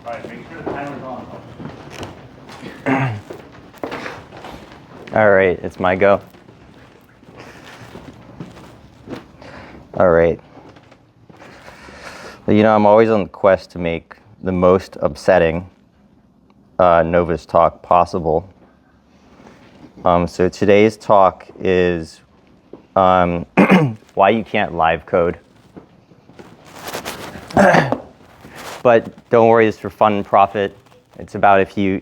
All right, make sure the timer's on. All right, it's my go. All right. Well, I'm always on the quest to make the most upsetting Novus talk possible. So today's talk is why you can't live code. But don't worry, it's for fun and profit. It's about if you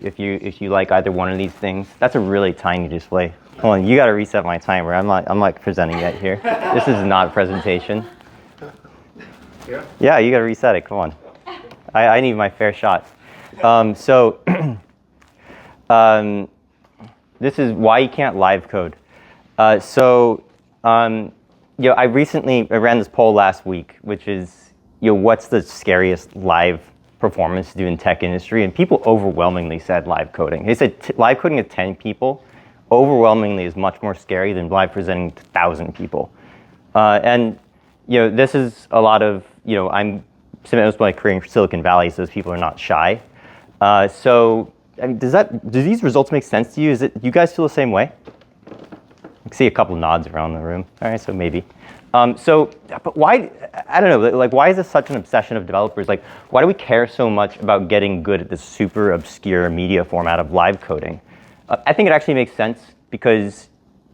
like either one of these things. That's a really tiny display. Hold on, you got to reset my timer. I'm not presenting yet here. This is not a presentation. Yeah, you got to reset it. Come on. I need my fair shot. This is why you can't live code. I ran this poll last week, which is, what's the scariest live performance to do in tech industry? And people overwhelmingly said live coding. They said live coding at 10 people overwhelmingly is much more scary than live presenting to 1,000 people. This is a lot of, I'm spent most of my career in Silicon Valley, so those people are not shy. Do these results make sense to you? Do you guys feel the same way? I can see a couple nods around the room. All right, so maybe. But why, I don't know, why is this such an obsession of developers? Why do we care so much about getting good at this super obscure media format of live coding? I think it actually makes sense because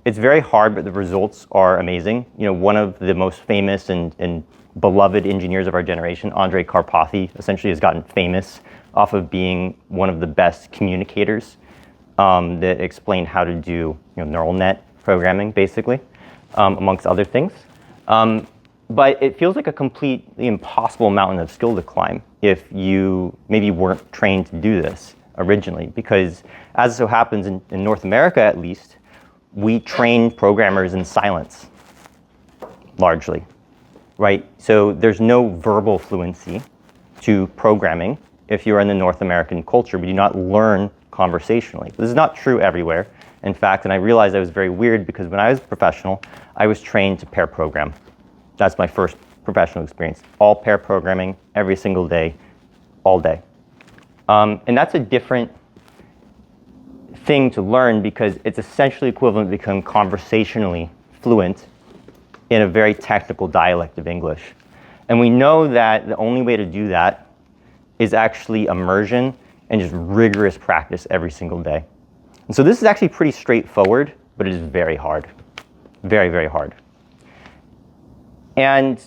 it's very hard, but the results are amazing. One of the most famous and beloved engineers of our generation, Andrej Karpathy, essentially has gotten famous off of being one of the best communicators that explained how to do neural net programming, basically, amongst other things. But it feels like a completely impossible mountain of skill to climb if you maybe weren't trained to do this originally, because as it so happens in North America, at least, we train programmers in silence, largely, right? So there's no verbal fluency to programming. If you're in the North American culture, we do not learn conversationally. This is not true everywhere. In fact, and I realized I was very weird because when I was a professional, I was trained to pair program. That's my first professional experience. All pair programming, every single day, all day. And that's a different thing to learn because it's essentially equivalent to becoming conversationally fluent in a very technical dialect of English. And we know that the only way to do that is actually immersion and just rigorous practice every single day. And so this is actually pretty straightforward, but it is very hard. Very, very hard. And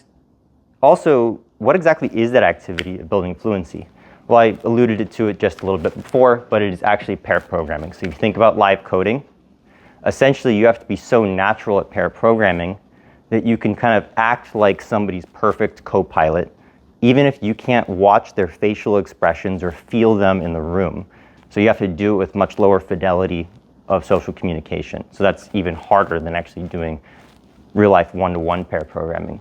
also, what exactly is that activity of building fluency? Well, I alluded to it just a little bit before, but it is actually pair programming. So if you think about live coding, essentially you have to be so natural at pair programming that you can kind of act like somebody's perfect co-pilot, even if you can't watch their facial expressions or feel them in the room. So you have to do it with much lower fidelity of social communication. So that's even harder than actually doing real-life one-to-one pair programming.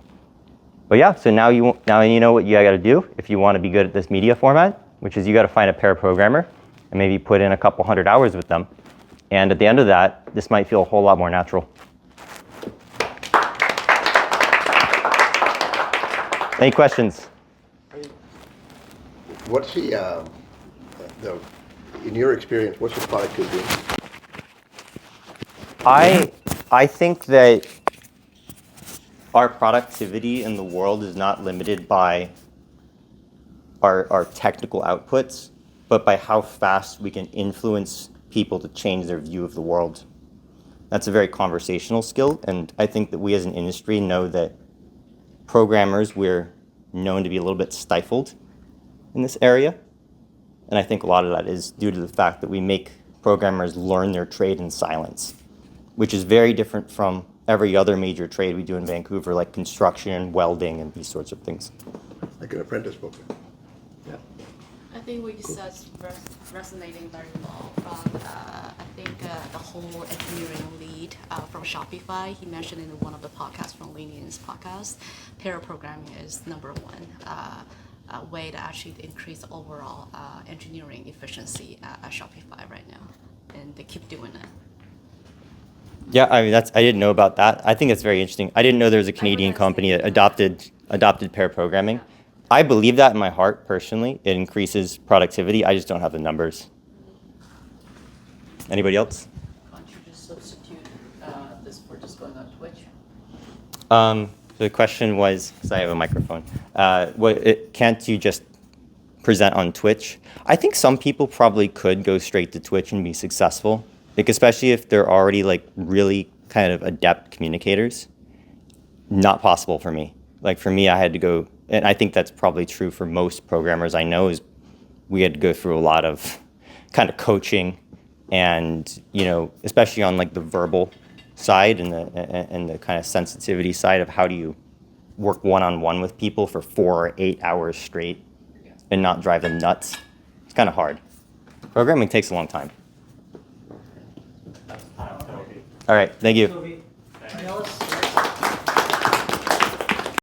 But yeah, so now you know what you got to do if you want to be good at this media format, which is you got to find a pair programmer and maybe put in a couple hundred hours with them. And at the end of that, this might feel a whole lot more natural. Any questions? What's in your experience, what's your product doing? I think that our productivity in the world is not limited by our technical outputs, but by how fast we can influence people to change their view of the world. That's a very conversational skill, and I think that we as an industry know that programmers, we're known to be a little bit stifled in this area. And I think a lot of that is due to the fact that we make programmers learn their trade in silence, which is very different from every other major trade we do in Vancouver, like construction, welding, and these sorts of things. Like an apprentice program. Yeah. I think what you said is resonating very well. I think the whole engineering lead from Shopify, he mentioned in one of the podcasts from Lean's podcast, pair programming is number one way to actually increase overall engineering efficiency at Shopify right now, and they keep doing it. Yeah, I mean I didn't know about that. I think it's very interesting. I didn't know there was a Canadian company that adopted pair programming. I believe that in my heart personally. It increases productivity. I just don't have the numbers. Anybody else? Can't you just substitute this for just going on Twitch? The question was, because I have a microphone, can't you just present on Twitch? I think some people probably could go straight to Twitch and be successful, like especially if they're already like really kind of adept communicators. Not possible for me. Like for me, I had to go, and I think that's probably true for most programmers I know, is we had to go through a lot of kind of coaching and, you know, especially on like the verbal side and the kind of sensitivity side of how do you work one-on-one with people for 4 or 8 hours straight and not drive them nuts. It's kind of hard. Programming takes a long time. All right, thank you. Tell us